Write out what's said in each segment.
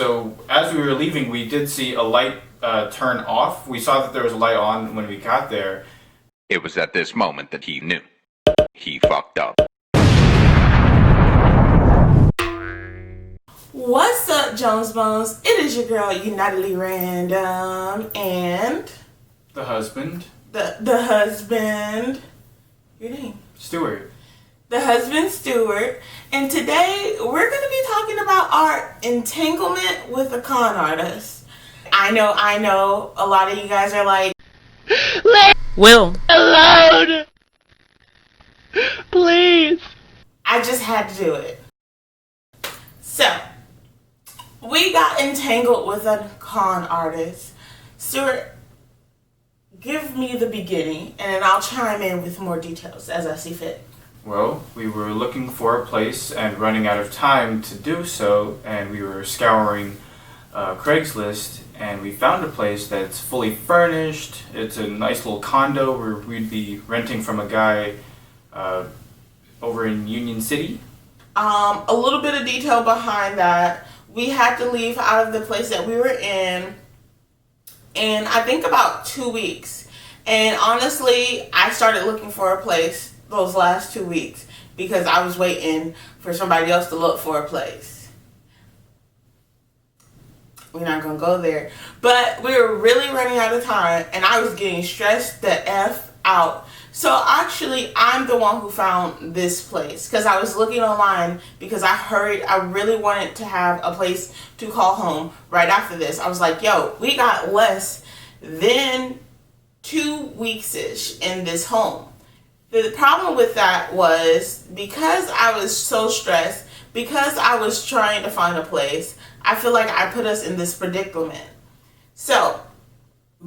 So as we were leaving, we did see a light turn off. We saw that there was a light on when we got there. It was at this moment that he knew. He fucked up. What's up, Jones Bones? It is your girl, Unitedly Random, and The husband. The husband. Your name? Stuart. The husband, Stuart. And today we're going to be talking about our entanglement with a con artist. I know. A lot of you guys are like, Will. Alone! Please! I just had to do it. So, we got entangled with a con artist. Stuart, give me the beginning, and then I'll chime in with more details as I see fit. Well, we were looking for a place and running out of time to do so, and we were scouring Craigslist, and we found a place that's fully furnished. It's a nice little condo where we'd be renting from a guy over in Union City. A little bit of detail behind that. We had to leave out of the place that we were in I think about 2 weeks. And honestly, I started looking for a place those last 2 weeks because I was waiting for somebody else to look for a place. We're not gonna go there. But we were really running out of time and I was getting stressed the F out. So actually, I'm the one who found this place because I was looking online because I really wanted to have a place to call home right after this. I was like, yo, we got less than 2 weeks-ish in this home. The problem with that was because I was so stressed, because I was trying to find a place, I feel like I put us in this predicament. So,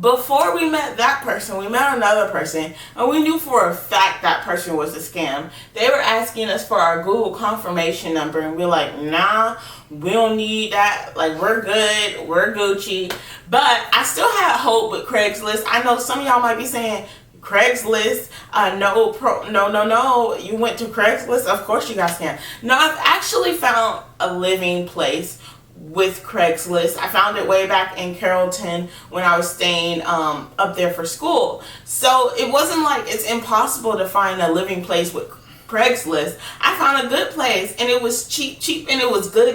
before we met that person, we met another person, and we knew for a fact that person was a scam. They were asking us for our Google confirmation number, and we're like, nah, we don't need that. Like, we're good, we're Gucci. But I still had hope with Craigslist. I know some of y'all might be saying, Craigslist, no, you went to Craigslist, of course you got scammed. No, I've actually found a living place with Craigslist. I found it way back in Carrollton when I was staying up there for school. So it wasn't like it's impossible to find a living place with Craigslist. I found a good place and it was cheap and it was good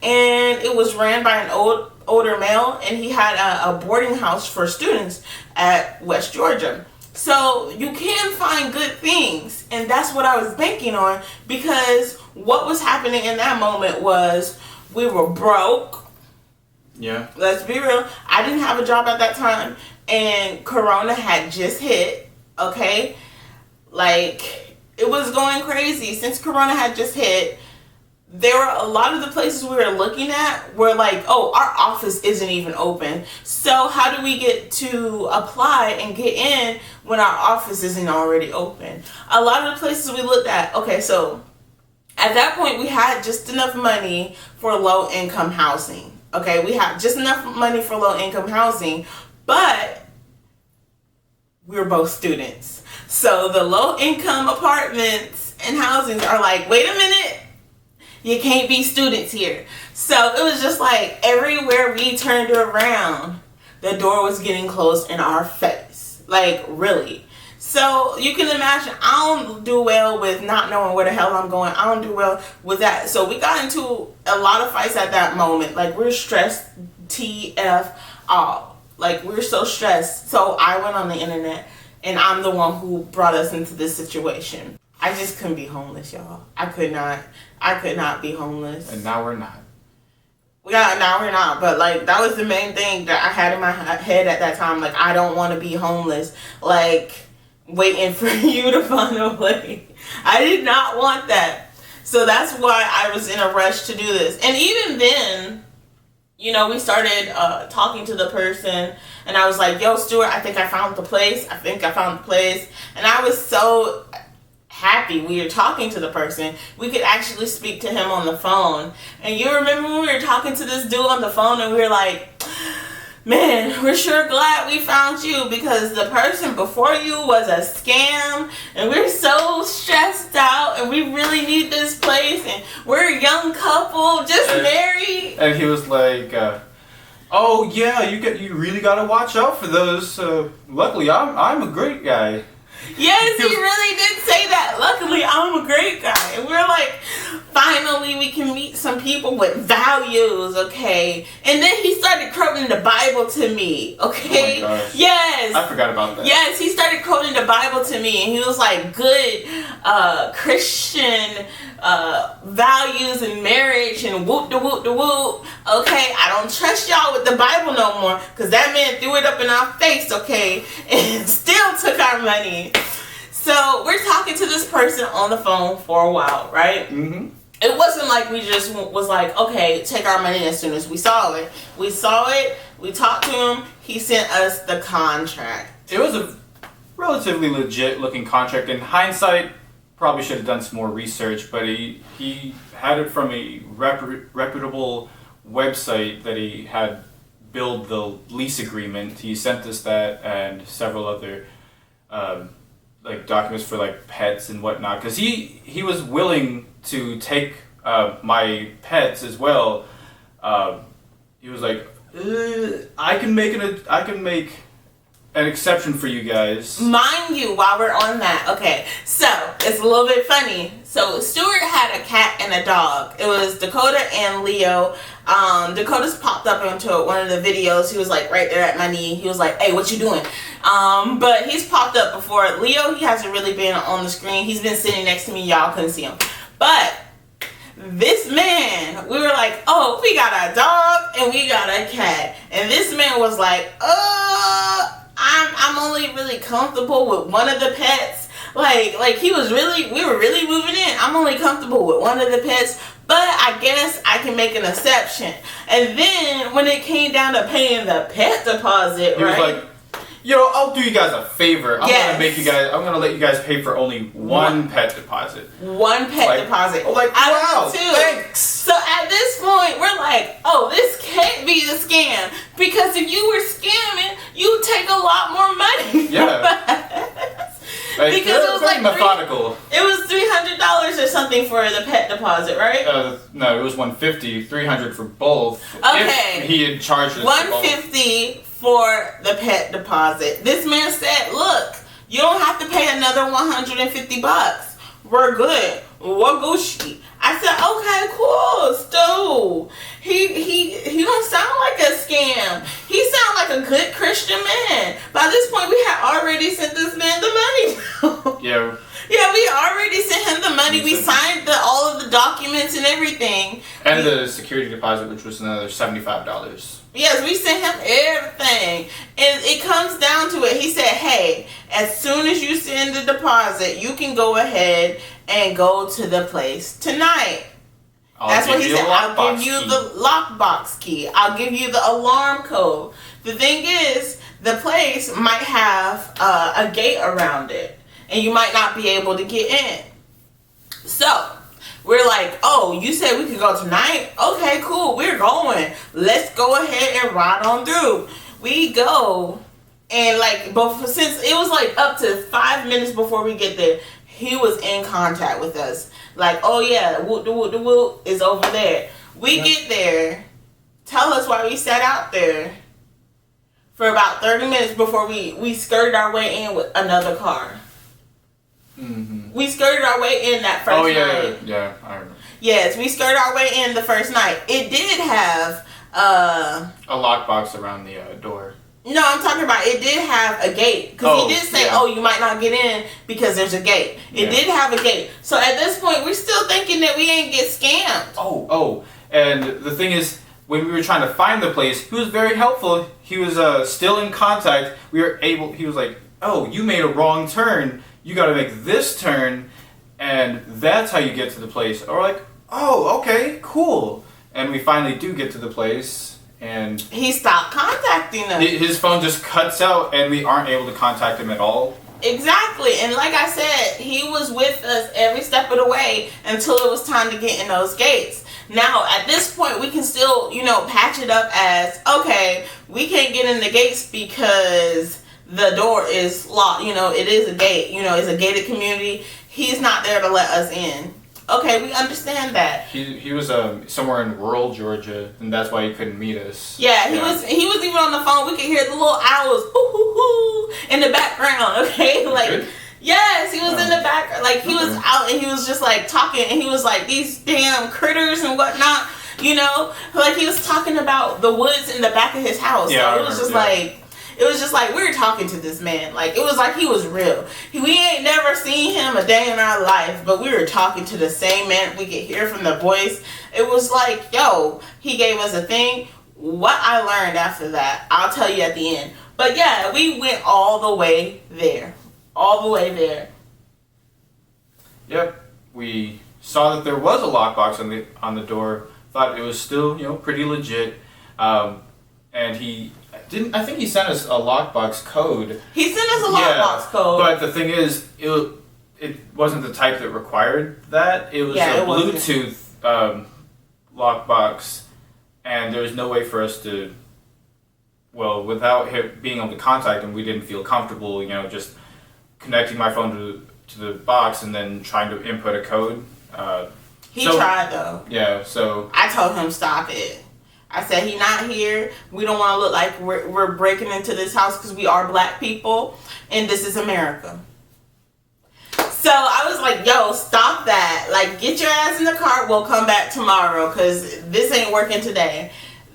and it was ran by an older male and he had a boarding house for students at West Georgia. So you can find good things, and that's what I was banking on because what was happening in that moment was we were broke. Yeah. Let's be real. I didn't have a job at that time, and Corona had just hit, okay? Like, it was going crazy. Since Corona had just hit, there were a lot of the places we were looking at were like, oh, our office isn't even open. So how do we get to apply and get in when our office isn't already open? A lot of the places we looked at, okay, so at that point we had just enough money for low income housing. Okay, we had just enough money for low income housing, but we were both students. So the low income apartments and housings are like, wait a minute, you can't be students here. So it was just like everywhere we turned around, the door was getting closed in our face. Like, really. So you can imagine, I don't do well with not knowing where the hell I'm going. I don't do well with that. So we got into a lot of fights at that moment. Like, we're stressed TF all. Like, we're so stressed. So I went on the internet and I'm the one who brought us into this situation. I just couldn't be homeless, y'all. I could not be homeless. And now we're not. Yeah, now we're not. But, like, that was the main thing that I had in my head at that time. Like, I don't want to be homeless. Like, waiting for you to find a way. I did not want that. So that's why I was in a rush to do this. And even then, you know, we started talking to the person. And I was like, yo, Stuart, I think I found the place. And I was so happy we were talking to the person. We could actually speak to him on the phone. And you remember when we were talking to this dude on the phone and we were like, man, we're sure glad we found you because the person before you was a scam and we're so stressed out and we really need this place and we're a young couple just married. And he was like, oh yeah, you really gotta watch out for those. Luckily, I'm a great guy. Yes, he really did say that. Luckily, I'm a great guy. And we're like, finally, we can meet some people with values, okay? And then he started quoting the Bible to me, okay? Oh my gosh. Yes. I forgot about that. Yes, he started quoting the Bible to me, and he was like, good Christian values in marriage and whoop de whoop de whoop. Okay, I don't trust y'all with the Bible no more because that man threw it up in our face, okay, and still took our money. So we're talking to this person on the phone for a while, right? Mm-hmm. It wasn't like we just was like, okay, take our money as soon as we saw it. We saw it, we talked to him, he sent us the contract. It was a relatively legit looking contract. In hindsight, probably should have done some more research, but he had it from a reputable website that he had build the lease agreement. He sent us that and several other like documents for like pets and whatnot, because he was willing to take my pets as well. He was like, I can make an exception for you guys. Mind you, while we're on that, okay, so it's a little bit funny. So Stuart had a cat and a dog. It was Dakota and Leo. Dakota's popped up into one of the videos. He was like right there at my knee. He was like, hey, what you doing? But he's popped up before. Leo, he hasn't really been on the screen. He's been sitting next to me. Y'all couldn't see him. But this man, we were like, oh, we got a dog and we got a cat. And this man was like, I'm only really comfortable with one of the pets. Like we were really moving in. I'm only comfortable with one of the pets, but I guess I can make an exception. And then when it came down to paying the pet deposit, he was like, yo, I'll do you guys a favor. I'm gonna let you guys pay for only one pet deposit. One pet deposit. I'm like, wow, thanks. So at this point, we're like, oh, this can't be the scam. Because if you were scamming, you take a lot more money. Yeah. Because it was like methodical. It was $300 or something for the pet deposit, right? No, it was $150, $300 for both. Okay. If he had charged us $150 for the pet deposit. This man said, look, you don't have to pay another $150. We're good. Wagushi. I said, okay, cool, Stu. He don't sound like a scam. He sound like a good Christian man. By this point, we had already sent this man the money. Yeah. Yeah, we already sent him the money. We signed all of the documents and everything. And the security deposit, which was another $75. Yes, we sent him everything. And it comes down to it. He said, hey, as soon as you send the deposit, you can go ahead and go to the place tonight. That's what he said. I'll give you the lockbox key. I'll give you the alarm code. The thing is, the place might have a gate around it. And you might not be able to get in. So, we're like, oh, you said we could go tonight? Okay, cool. We're going. Let's go ahead and ride on through. We go. And since it was like up to 5 minutes before we get there, he was in contact with us. Like, oh yeah, whoop de whoop de whoop is over there. We get there. Tell us why we sat out there for about 30 minutes before we skirted our way in with another car. Mm-hmm. We skirted our way in that first night. Oh, yeah, I remember. Yes, we skirted our way in the first night. It did have a lockbox around the door. No, I'm talking about it did have a gate. Because he did say, you might not get in because there's a gate. It did have a gate. So at this point, we're still thinking that we ain't get scammed. Oh, and the thing is, when we were trying to find the place, he was very helpful. He was still in contact. He was like, oh, you made a wrong turn. You got to make this turn, and that's how you get to the place. Or like, oh, okay, cool. And we finally do get to the place, and he stopped contacting us. His phone just cuts out, and we aren't able to contact him at all. Exactly, and like I said, he was with us every step of the way until it was time to get in those gates. Now, at this point, we can still, patch it up as, okay, we can't get in the gates because the door is locked. It is a gate. It's a gated community. He's not there to let us in. Okay, we understand that. He was somewhere in rural Georgia, and that's why he couldn't meet us. Yeah, he was even on the phone. We could hear the little owls hoo hoo hoo in the background. Okay, like yes, he was in the back. Like he was out and he was just like talking, and he was like these damn critters and whatnot. Like he was talking about the woods in the back of his house. Yeah, so it was just like we were talking to this man. Like it was like he was real. We ain't never seen him a day in our life, but we were talking to the same man. We could hear from the voice. It was like, yo, he gave us a thing. What I learned after that, I'll tell you at the end. But yeah, we went all the way there. All the way there. Yep. We saw that there was a lockbox on the door. Thought it was still, pretty legit. And he didn't. I think he sent us a lockbox code. He sent us a lockbox code. But the thing is, it wasn't the type that required that. It was a Bluetooth lockbox, and there was no way for us to. Well, without him being able to contact him, we didn't feel comfortable. Just connecting my phone to the box and then trying to input a code. He tried though. Yeah. So I told him stop it. I said, he not here. We don't want to look like we're breaking into this house because we are black people and this is America. So I was like, yo, stop that. Like, get your ass in the car. We'll come back tomorrow because this ain't working today.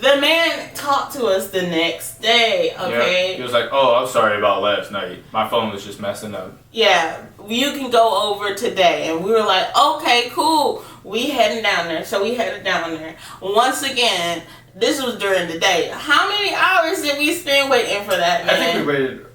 The man talked to us the next day, okay? Yeah. He was like, oh, I'm sorry about last night. My phone was just messing up. Yeah, you can go over today. And we were like, okay, cool. We heading down there. So we headed down there. Once again, this was during the day. How many hours did we spend waiting for that man? I think we waited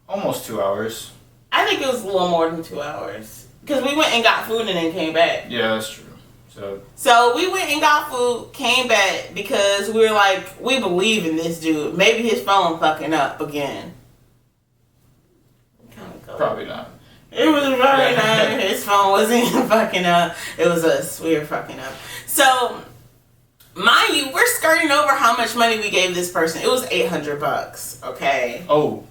almost 2 hours. I think it was a little more than 2 hours. Because we went and got food and then came back. Yeah, that's true. So we went and got food, came back because we were like, we believe in this dude. Maybe his phone fucking up again. Probably not. It was probably not. His phone wasn't even fucking up. It was us. We were fucking up. So, mind you, we're skirting over how much money we gave this person. It was $800, okay? Oh,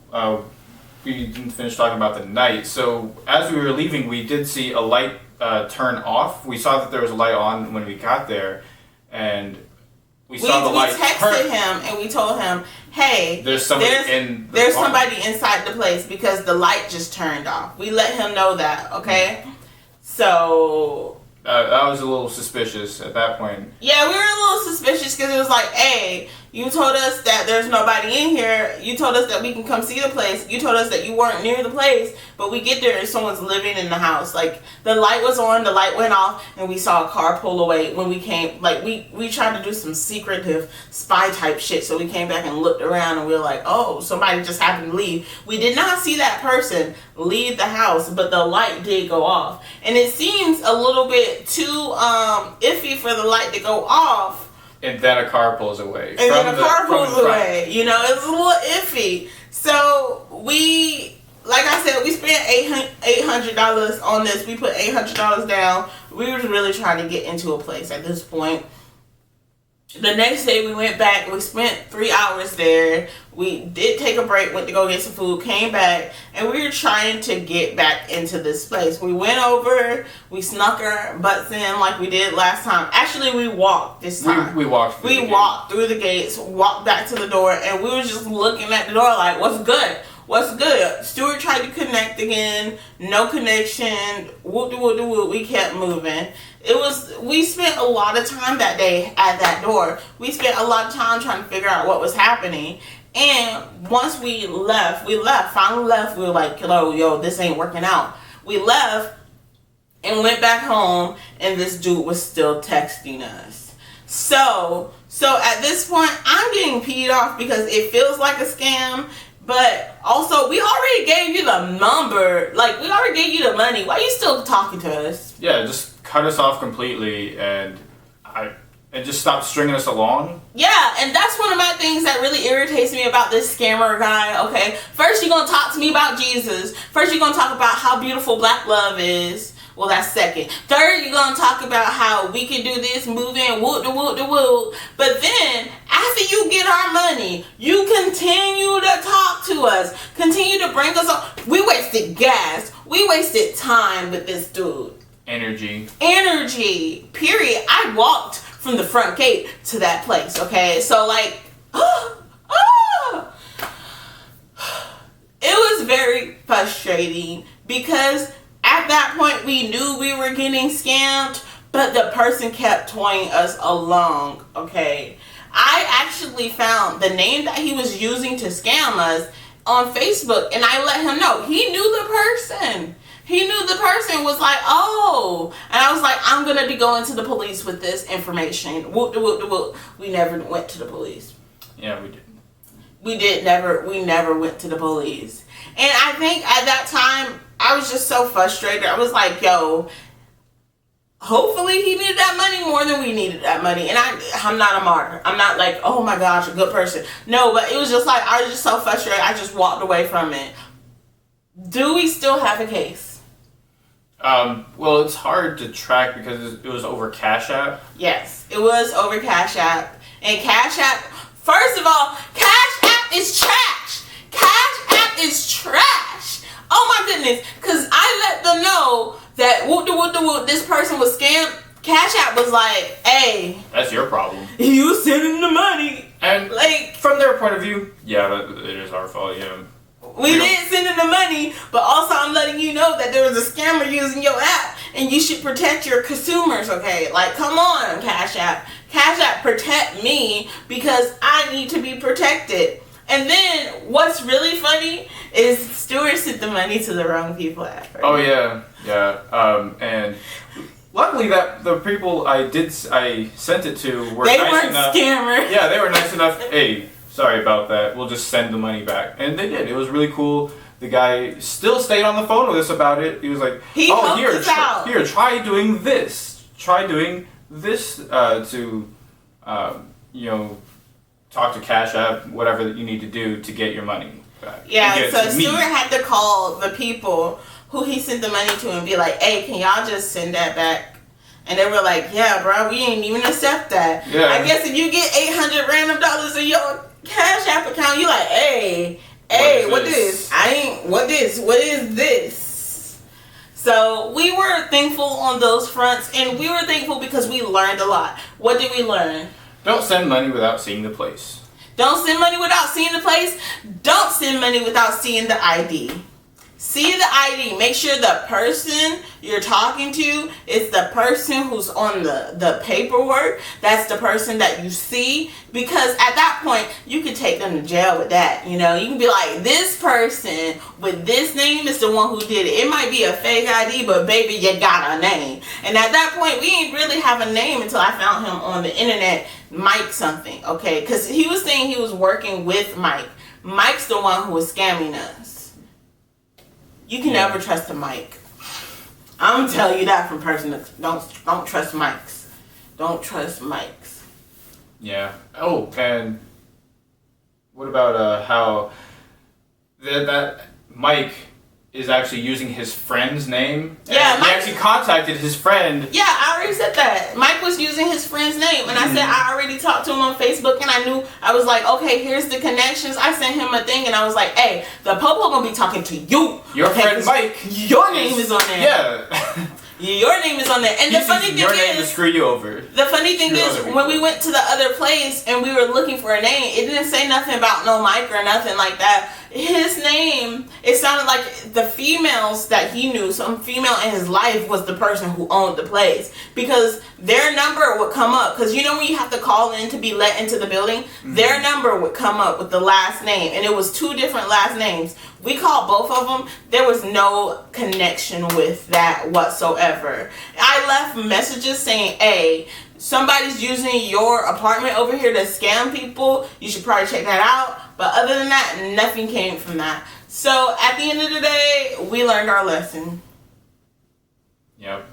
we didn't finish talking about the night. So, as we were leaving, we did see a light turn off. We saw that there was a light on when we got there, and we saw the light texted turn. him and we told him, hey, there's somebody inside the place because the light just turned off. We let him know that, okay? So that was a little suspicious at that point. Yeah, we were a little suspicious because it was like, hey, you told us that there's nobody in here. You told us that we can come see the place. You told us that you weren't near the place, but we get there and someone's living in the house. Like, the light was on, the light went off, and we saw a car pull away when we came. Like, we tried to do some secretive spy type shit, so we came back and looked around and we were like, oh, somebody just happened to leave. We did not see that person leave the house, but the light did go off. And it seems a little bit too iffy for the light to go off. And then a car pulls away. And then a car pulls away. You know, it's a little iffy. So we, like I said, we spent $800 on this. We put $800 down. We were really trying to get into a place at this point. The next day we went back. We spent 3 hours there. We did take a break, went to go get some food, came back, and we were trying to get back into this place. We went over, we snuck our butts in like we did last time. Actually, we walked this time. We walked through We walked through the gates, walked back to the door, and we were just looking at the door like, what's good? What's good? Stuart tried to connect again. No connection. Whoop-de-whoop-de-whoop. We kept moving. We spent a lot of time that day at that door. We spent a lot of time trying to figure out what was happening. And once we finally left, we were like, yo, this ain't working out. We left and went back home, and this dude was still texting us. So at this point, I'm getting peed off because it feels like a scam. But also, we already gave you the number. Like, we already gave you the money. Why are you still talking to us? Yeah, just cut us off completely and just stop stringing us along. Yeah, and that's one of my things that really irritates me about this scammer guy, okay? First, you're going to talk to me about Jesus. First, you're going to talk about how beautiful black love is. Well, that's second. Third, you're going to talk about how we can do this, move in, whoop. But then, after you get our money, you continue to talk to us. Continue to bring us on. We wasted gas. We wasted time with this dude. Energy. Period. I walked from the front gate to that place, okay? So, like, it was very frustrating because at that point we knew we were getting scammed, but the person kept toying us along, okay? I actually found the name that he was using to scam us on Facebook, and I let him know. He knew the person. Was like, oh. And I was like, I'm going to be going to the police with this information. Whoop. We never went to the police. Yeah, we didn't. We never went to the police. And I think at that time, I was just so frustrated. I was like, yo, hopefully he needed that money more than we needed that money. And I'm not a martyr. I'm not like, oh my gosh, a good person. No, but it was just like, I was just so frustrated. I just walked away from it. Do we still have a case? Well, it's hard to track because it was over Cash App. Yes, it was over Cash App. And Cash App, first of all, Cash App is trash. Cash App is trash. Oh my goodness. Because I let them know that this person was scammed. Cash App was like, hey. That's your problem. You sending the money. And like, from their point of view, yeah, it is our fault, yeah. We didn't send in the money, but also I'm letting you know that there was a scammer using your app, and you should protect your consumers, okay? Like, come on, Cash App. Cash App, protect me because I need to be protected. And then what's really funny is Stuart sent the money to the wrong people at first. Oh yeah. And luckily that the people I sent it to were they nice weren't enough. Scammers. Yeah, they were nice enough. Hey, sorry about that. We'll just send the money back. And they did. It was really cool. The guy still stayed on the phone with us about it. He was like, helped here, us out. Here, try doing this. Try doing this to, talk to Cash App, whatever that you need to do to get your money back. Yeah, so Stuart had to call the people who he sent the money to and be like, hey, can y'all just send that back? And they were like, yeah, bro, we ain't even accept that. Yeah. I guess if you get $800 random in your Cash App account, you like, hey, what is this? So we were thankful on those fronts, and we were thankful because we learned a lot. What did we learn? Don't send money without seeing the place. Don't send money without seeing the place. Don't send money without seeing the ID. See the ID. Make sure the person you're talking to is the person who's on the paperwork. That's the person that you see. Because at that point, you can take them to jail with that. You know, you can be like, this person with this name is the one who did it. It might be a fake ID, but baby, you got a name. And at that point, we didn't really have a name until I found him on the internet, Mike something, okay? Because he was saying he was working with Mike. Mike's the one who was scamming us. You can never trust a Mike. I'm gonna tell you that from person. Don't trust Mikes. Don't trust Mikes. Yeah. Oh, and what about how that Mike is actually using his friend's name? Yeah, he actually contacted his friend. Yeah, I already said that. Mike was using his friend's name, and I said I already talked to him on Facebook, and I knew, I was like, okay, here's the connections. I sent him a thing, and I was like, hey, the Popo gonna be talking to you. Your friend Mike. Your name is on there. Yeah. Your name is on there. And the funny thing your name to is, screw you over. the funny thing is, when we went to the other place and we were looking for a name, it didn't say nothing about no Mike or nothing like that. His name, it sounded like the females that he knew, some female in his life was the person who owned the place, because their number would come up, because you know when you have to call in to be let into the building, their number would come up with the last name, and it was 2 different last names. We called both of them. There was no connection with that whatsoever. I left messages saying, hey, somebody's using your apartment over here to scam people. You should probably check that out. But other than that, nothing came from that. So at the end of the day, we learned our lesson. Yep.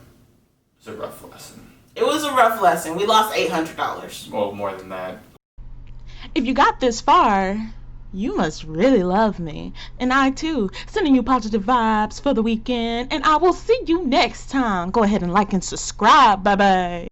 It's a rough lesson. It was a rough lesson. We lost $800. Well, more than that. If you got this far, You must really love me. And I too, sending you positive vibes for the weekend. And I will see you next time. Go ahead and like and subscribe. Bye bye.